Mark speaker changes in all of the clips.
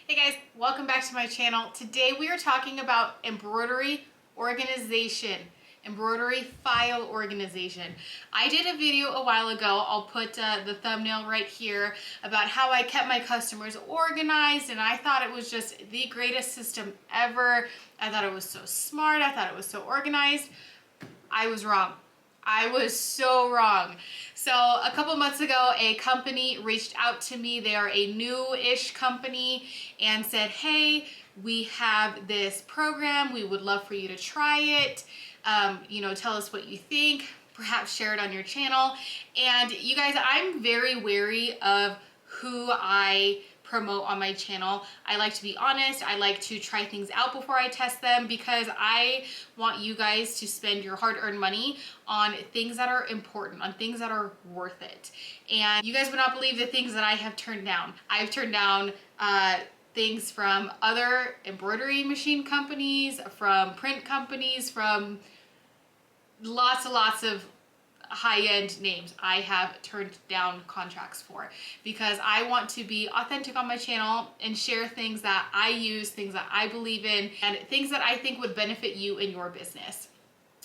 Speaker 1: Hey guys, welcome back to my channel. Today we are talking about embroidery organization, embroidery file organization. I did a video a while ago, I'll put the thumbnail right here, about how I kept my customers organized, and I thought it was just the greatest system ever. I thought it was so smart, I thought it was so organized. I was wrong. I was so wrong. So a couple months ago, a company reached out to me. They are a new-ish company and said, hey, we have this program. We would love for you to try it. Tell us what you think. Perhaps share it on your channel. And you guys, I'm very wary of who I promote on my channel. I like to be honest. I like to try things out before I test them because I want you guys to spend your hard-earned money on things that are important, on things that are worth it. And you guys would not believe the things that I have turned down. I've turned down things from other embroidery machine companies, from print companies, from lots and lots of high-end names I have turned down contracts for because I want to be authentic on my channel and share things that I use, things that I believe in, and things that I think would benefit you in your business.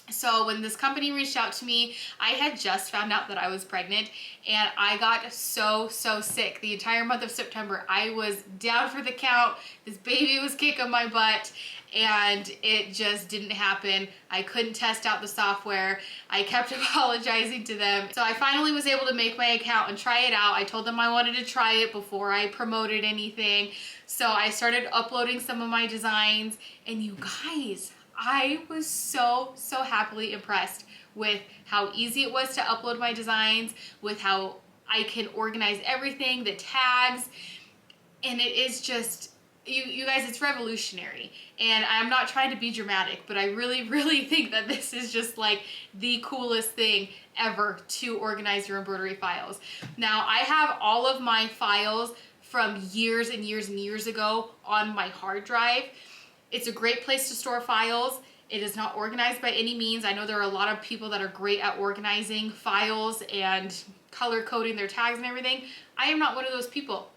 Speaker 1: So when this company reached out to me, I had just found out that I was pregnant and I got so sick. The entire month of September, I was down for the count. This baby was kicking my butt and it just didn't happen. I couldn't test out the software. I kept apologizing to them. So I finally was able to make my account and try it out. I told them I wanted to try it before I promoted anything. So I started uploading some of my designs, and you guys, I was so happily impressed with how easy it was to upload my designs, with how I can organize everything, the tags, and it is just, you guys, it's revolutionary. And I'm not trying to be dramatic, but I really think that this is just like the coolest thing ever to organize your embroidery files. Now, I have all of my files from years and years ago on my hard drive. It's a great place to store files. It is not organized by any means. I know there are a lot of people that are great at organizing files and color coding their tags and everything. I am not one of those people.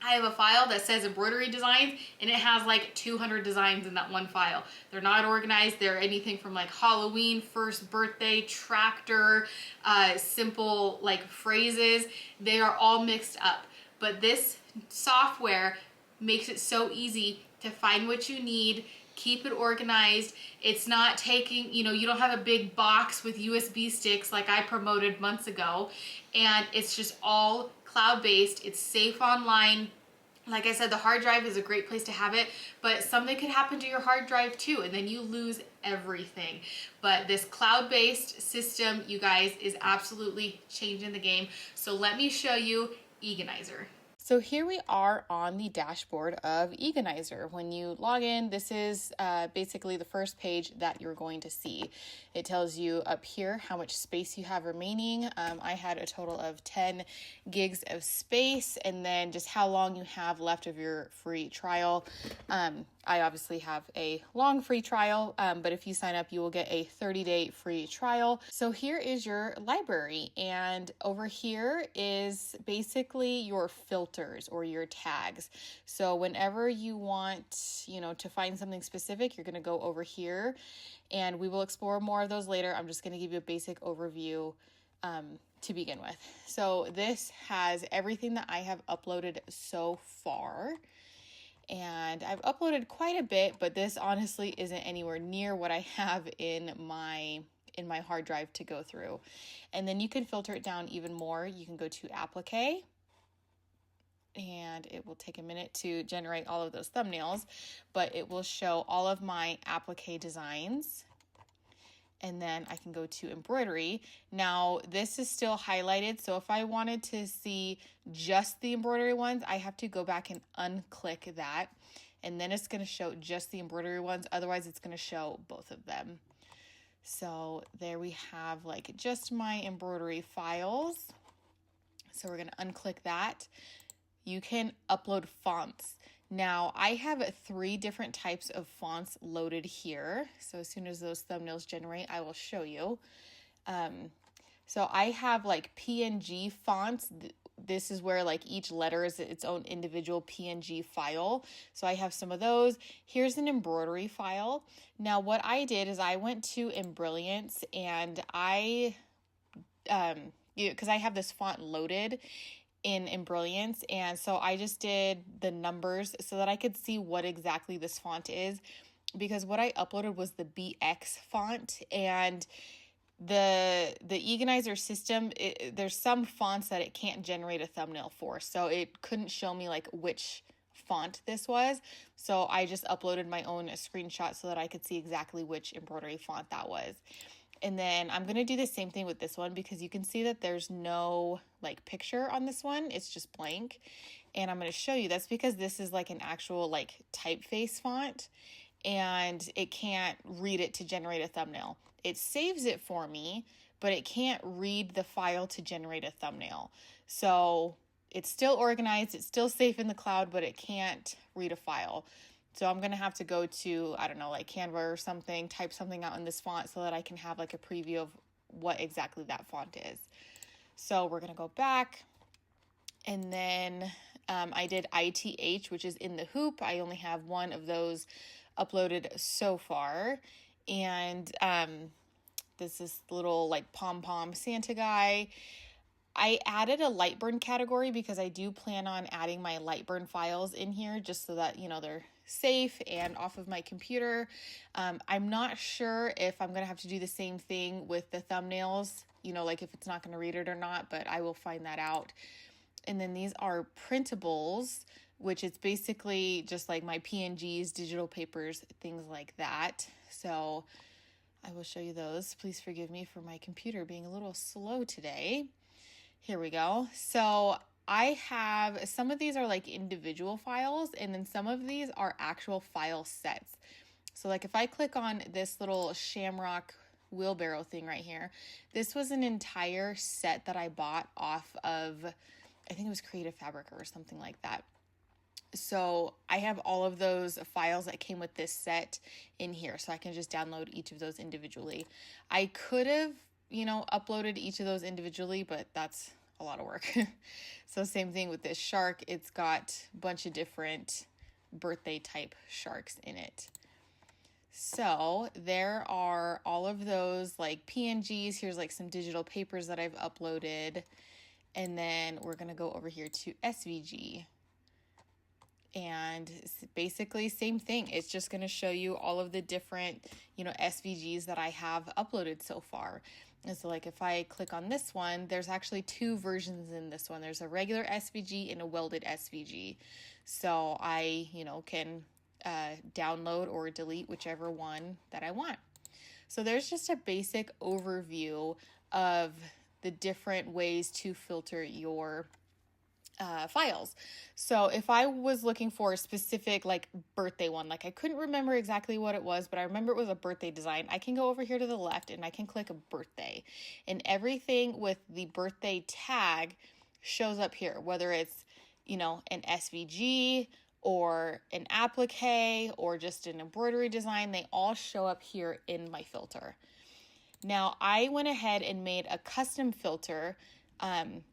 Speaker 1: I have a file that says embroidery designs and it has like 200 designs in that one file. They're not organized. They're anything from like Halloween, first birthday, tractor, simple like phrases. They are all mixed up. But this software makes it so easy to find what you need, keep it organized. It's not taking, you don't have a big box with USB sticks like I promoted months ago, and it's just all cloud-based. It's safe online. Like I said, the hard drive is a great place to have it, but something could happen to your hard drive too, and then you lose everything. But this cloud-based system, you guys, is absolutely changing the game. So let me show you EEganizer. So here we are on the dashboard of EEganizer. When you log in, this is basically the first page that you're going to see. It tells you up here how much space you have remaining. I had a total of 10 gigs of space, and then just how long you have left of your free trial. I obviously have a long free trial, but if you sign up, you will get a 30-day free trial. So here is your library, and over here is basically your filters or your tags. So whenever you want, to find something specific, you're going to go over here, and we will explore more of those later. I'm just going to give you a basic overview to begin with. So this has everything that I have uploaded so far. And I've uploaded quite a bit, but this honestly isn't anywhere near what I have in my hard drive to go through. And then you can filter it down even more. You can go to Applique, and it will take a minute to generate all of those thumbnails, but it will show all of my Applique designs. And then I can go to embroidery. Now this is still highlighted, so if I wanted to see just the embroidery ones, I have to go back and unclick that, and then it's going to show just the embroidery ones. Otherwise it's going to show both of them. So there we have like just my embroidery files. So we're going to unclick that. You can upload fonts. Now, I have 3 different types of fonts loaded here. So as soon as those thumbnails generate, I will show you. So I have like PNG fonts. this is where like each letter is its own individual PNG file. So I have some of those. Here's an embroidery file. Now what I did is I went to Embrilliance and because I have this font loaded in Embrilliance, and so I just did the numbers so that I could see what exactly this font is, because what I uploaded was the BX font, and the EEganizer system, there's some fonts that it can't generate a thumbnail for, so it couldn't show me like which font this was. So I just uploaded my own screenshot so that I could see exactly which embroidery font that was. And then I'm going to do the same thing with this one, because you can see that there's no like picture on this one. It's just blank. And I'm going to show you that's because this is like an actual like typeface font, and it can't read it to generate a thumbnail. It saves it for me, but it can't read the file to generate a thumbnail. So it's still organized, it's still safe in the cloud, but it can't read a file. So I'm going to have to go to, I don't know, like Canva or something, type something out in this font so that I can have like a preview of what exactly that font is. So we're going to go back. And then I did ITH, which is in the hoop. I only have one of those uploaded so far. And this is little like pom-pom Santa guy. I added a Lightburn category because I do plan on adding my Lightburn files in here just so that, you know, they're safe and off of my computer. I'm not sure if I'm going to have to do the same thing with the thumbnails, you know, like if it's not going to read it or not, but I will find that out. And then these are printables, which is basically just like my PNGs, digital papers, things like that. So I will show you those. Please forgive me for my computer being a little slow today. Here we go. So I have, some of these are like individual files, and then some of these are actual file sets. So like if I click on this little shamrock wheelbarrow thing right here, this was an entire set that I bought off of, I think it was Creative Fabric or something like that. So I have all of those files that came with this set in here, so I can just download each of those individually. I could have, you know, uploaded each of those individually, but that's a lot of work. So same thing with this shark. It's got a bunch of different birthday type sharks in it. So there are all of those like PNGs. Here's like some digital papers that I've uploaded. And then we're going to go over here to SVG. And basically same thing. It's just going to show you all of the different, you know, SVGs that I have uploaded so far. And so like if I click on this one, there's actually two versions in this one. There's a regular SVG and a welded SVG. So I, you know, can download or delete whichever one that I want. So there's just a basic overview of the different ways to filter your files. So if I was looking for a specific like birthday one, like I couldn't remember exactly what it was, but I remember it was a birthday design, I can go over here to the left and I can click a birthday, and everything with the birthday tag shows up here, whether it's, you know, an SVG or an applique or just an embroidery design, they all show up here in my filter. Now I went ahead and made a custom filter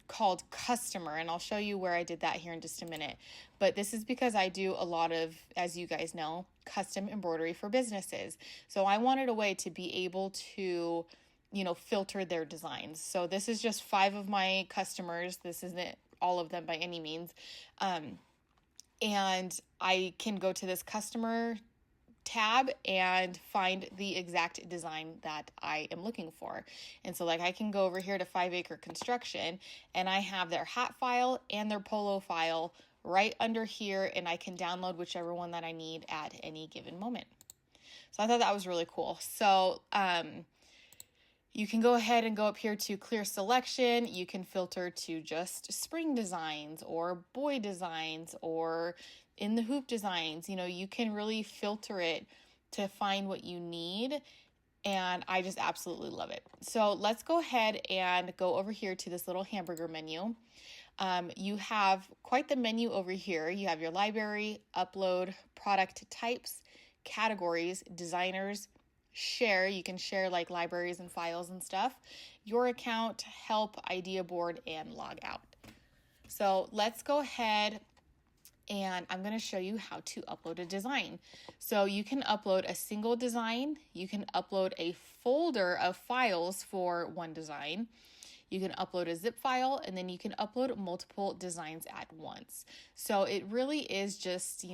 Speaker 1: called customer, and I'll show you where I did that here in just a minute. But this is because I do a lot of, as you guys know, custom embroidery for businesses. So I wanted a way to be able to, you know, filter their designs. So this is just 5 of my customers. This isn't all of them by any means. And I can go to this customer tab and find the exact design that I am looking for. And so like I can go over here to 5 Acre Construction, and I have their hat file and their polo file right under here, and I can download whichever one that I need at any given moment. So I thought that was really cool. So you can go ahead and go up here to clear selection. You can filter to just spring designs or boy designs or in the hoop designs. You know, you can really filter it to find what you need. And I just absolutely love it. So let's go ahead and go over here to this little hamburger menu. You have quite the menu over here. You have your library, upload, product types, categories, designers, share. You can share like libraries and files and stuff. Your account, help, idea board, and log out. So let's go ahead and I'm going to show you how to upload a design. So you can upload a single design, you can upload a folder of files for one design, you can upload a zip file, and then you can upload multiple designs at once. So it really is just,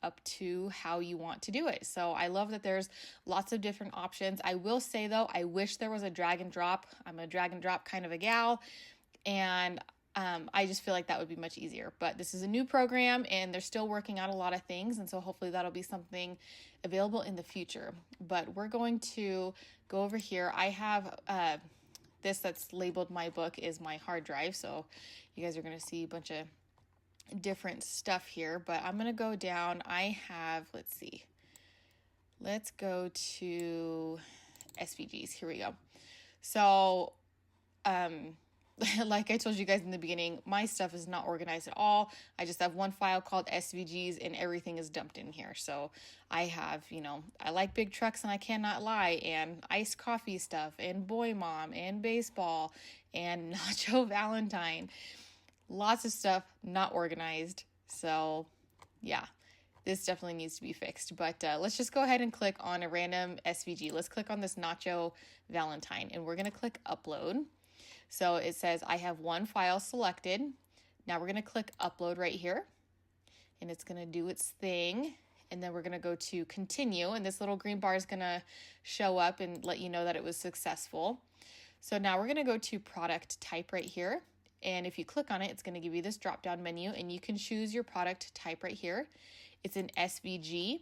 Speaker 1: up to how you want to do it. So I love that there's lots of different options. I will say though, I wish there was a drag and drop. I'm a drag and drop kind of a gal, and I just feel like that would be much easier, but this is a new program and they're still working out a lot of things. And so hopefully that'll be something available in the future, but we're going to go over here. I have, this that's labeled my book is my hard drive. So you guys are going to see a bunch of different stuff here, but I'm going to go down. I have, let's go to SVGs. Here we go. So, like I told you guys in the beginning, my stuff is not organized at all. I just have one file called SVGs and everything is dumped in here. So I have, I like big trucks and I cannot lie, and iced coffee stuff and boy mom and baseball and Nacho Valentine. Lots of stuff not organized. So yeah, this definitely needs to be fixed. But let's just go ahead and click on a random SVG. Let's click on this Nacho Valentine and we're going to click upload. So it says I have one file selected. Now we're going to click upload right here and it's going to do its thing. And then we're going to go to continue, and this little green bar is going to show up and let you know that it was successful. So now we're going to go to product type right here. And if you click on it, it's going to give you this drop down menu and you can choose your product type right here. It's an SVG.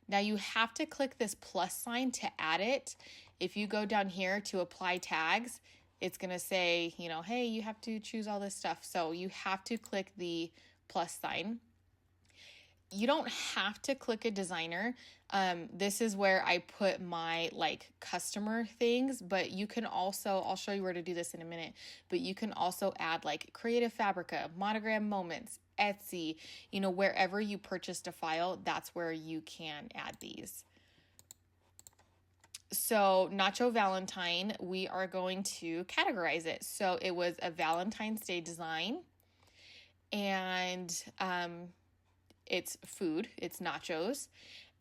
Speaker 1: Now you have to click this plus sign to add it. If you go down here to apply tags, it's going to say, hey, you have to choose all this stuff. So you have to click the plus sign. You don't have to click a designer. This is where I put my customer things, but you can also, I'll show you where to do this in a minute, but you can also add Creative Fabrica, Monogram Moments, Etsy, wherever you purchased a file, that's where you can add these. So Nacho Valentine, we are going to categorize it. So it was a Valentine's Day design, and it's food, it's nachos,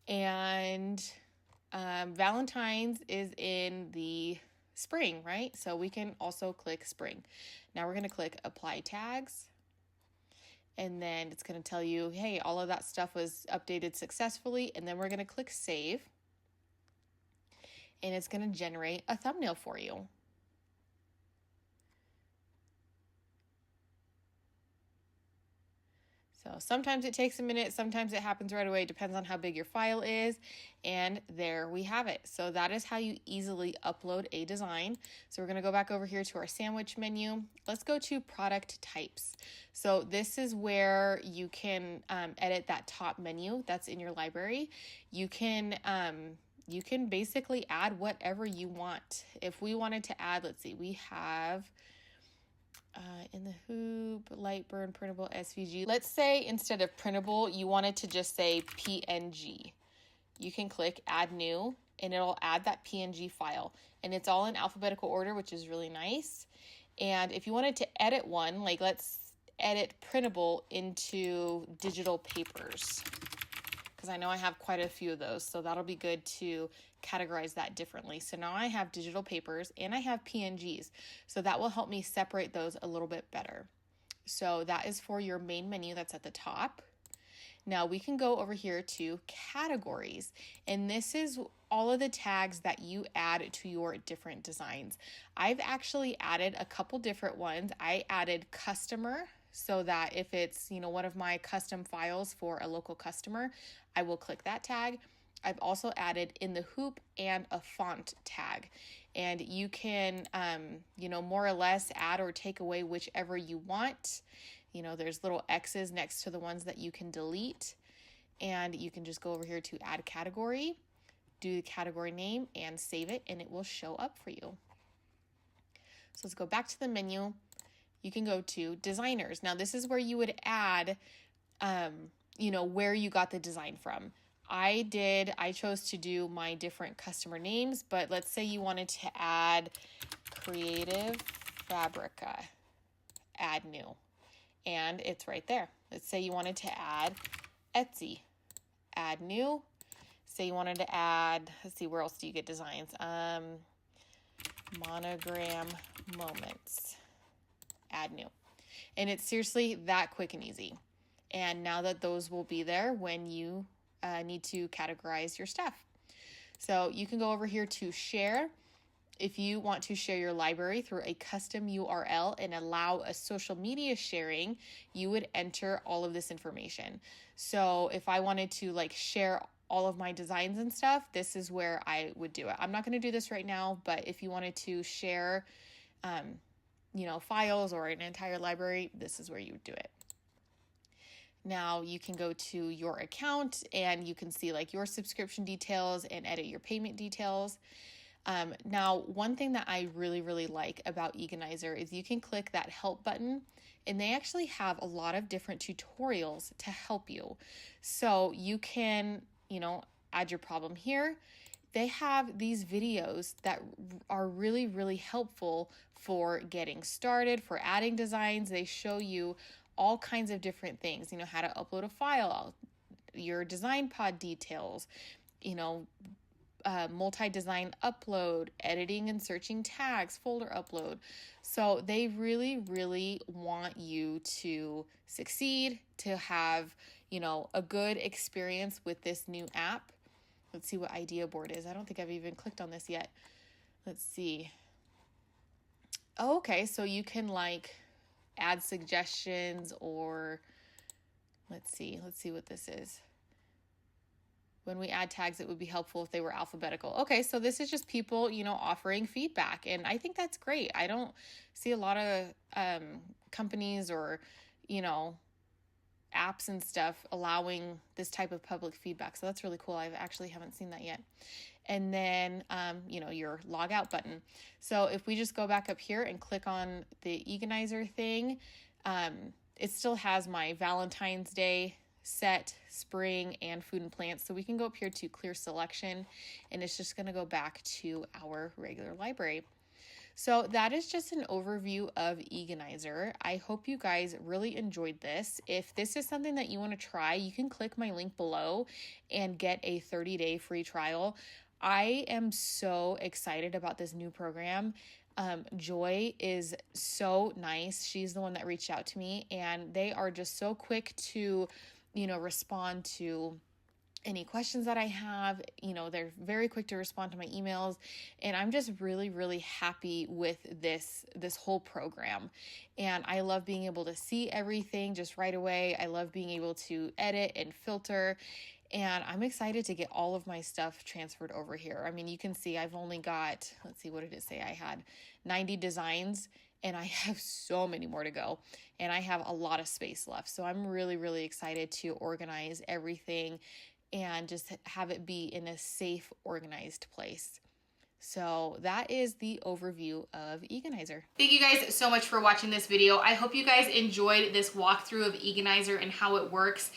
Speaker 1: and Valentine's is in the spring, right? So we can also click spring. Now we're going to click apply tags, and then it's going to tell you, hey, all of that stuff was updated successfully, and then we're going to click save. And it's going to generate a thumbnail for you. So sometimes it takes a minute, sometimes it happens right away, depends on how big your file is. And there we have it. So that is how you easily upload a design. So we're going to go back over here to our sandwich menu. Let's go to product types. So this is where you can edit that top menu that's in your library. You can basically add whatever you want. If we wanted to add, let's see, we have in the hoop, light burn, printable, SVG. Let's say instead of printable, you wanted to just say PNG. You can click add new and it'll add that PNG file. And it's all in alphabetical order, which is really nice. And if you wanted to edit one, let's edit printable into digital papers, because I know I have quite a few of those, so that'll be good to categorize that differently. So now I have digital papers and I have PNGs, so that will help me separate those a little bit better. So that is for your main menu that's at the top. Now we can go over here to categories, and this is all of the tags that you add to your different designs. I've actually added a couple different ones. I added customer, so that if it's, one of my custom files for a local customer, I will click that tag. I've also added in the hoop and a font tag, and you can, more or less add or take away whichever you want. There's little X's next to the ones that you can delete, and you can just go over here to add category, do the category name and save it, and it will show up for you. So let's go back to the menu. You can go to designers. Now this is where you would add, where you got the design from. I chose to do my different customer names, but let's say you wanted to add Creative Fabrica, add new. and it's right there. Let's say you wanted to add Etsy, add new. Say you wanted to add, let's see, where else do you get designs? Monogram moments, add new. And it's seriously that quick and easy. And now that those will be there when you need to categorize your stuff. So you can go over here to share. If you want to share your library through a custom URL and allow a social media sharing, you would enter all of this information. So if I wanted to like share all of my designs and stuff, this is where I would do it. I'm not going to do this right now, but if you wanted to share, files or an entire library, this is where you would do it. Now you can go to your account and you can see like your subscription details and edit your payment details. Now, one thing that I really, really like about EEganizer is you can click that help button and they actually have a lot of different tutorials to help you. So you can, add your problem here. They have these videos that are really, really helpful for getting started, for adding designs. They show you all kinds of different things, how to upload a file, your design pod details, multi-design upload, editing and searching tags, folder upload. So they really, really want you to succeed, to have, a good experience with this new app. Let's see what idea board is. I don't think I've even clicked on this yet. Let's see. Oh, okay. So you can like add suggestions or let's see what this is. When we add tags, it would be helpful if they were alphabetical. Okay, so this is just people, offering feedback. And I think that's great. I don't see a lot of companies or, apps and stuff allowing this type of public feedback. So that's really cool. I actually haven't seen that yet. And then, your log out button. So if we just go back up here and click on the EEganizer thing, it still has my Valentine's Day set, spring, and food and plants. So we can go up here to clear selection and it's just going to go back to our regular library. So that is just an overview of EEganizer. I hope you guys really enjoyed this. If this is something that you want to try, you can click my link below and get a 30-day free trial. I am so excited about this new program. Joy is so nice. She's the one that reached out to me and they are just so quick to, respond to any questions that I have. They're very quick to respond to my emails and I'm just really, really happy with this whole program. And I love being able to see everything just right away. I love being able to edit and filter. And I'm excited to get all of my stuff transferred over here. I mean, you can see I've only got, let's see, what did it say? I had 90 designs and I have so many more to go and I have a lot of space left. So I'm really, really excited to organize everything and just have it be in a safe, organized place. So that is the overview of EEganizer. Thank you guys so much for watching this video. I hope you guys enjoyed this walkthrough of EEganizer and how it works.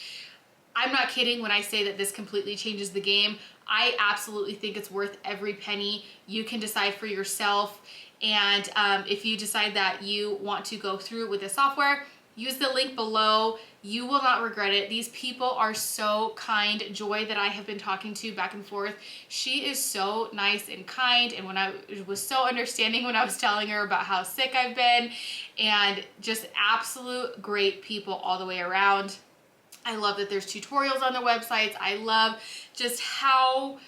Speaker 1: I'm not kidding when I say that this completely changes the game. I absolutely think it's worth every penny. You can decide for yourself. And if you decide that you want to go through with the software, use the link below. You will not regret it. These people are so kind. Joy, that I have been talking to back and forth, she is so nice and kind. And when I was so understanding when I was telling her about how sick I've been, and just absolute great people all the way around. I love that there's tutorials on their websites. I love just how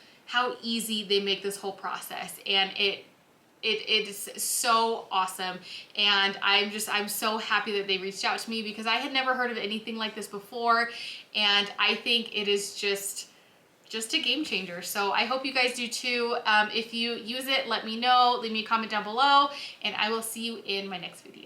Speaker 1: easy they make this whole process. And it is so awesome. And I'm so happy that they reached out to me because I had never heard of anything like this before. And I think it is just a game changer. So I hope you guys do too. If you use it, let me know, leave me a comment down below, and I will see you in my next video.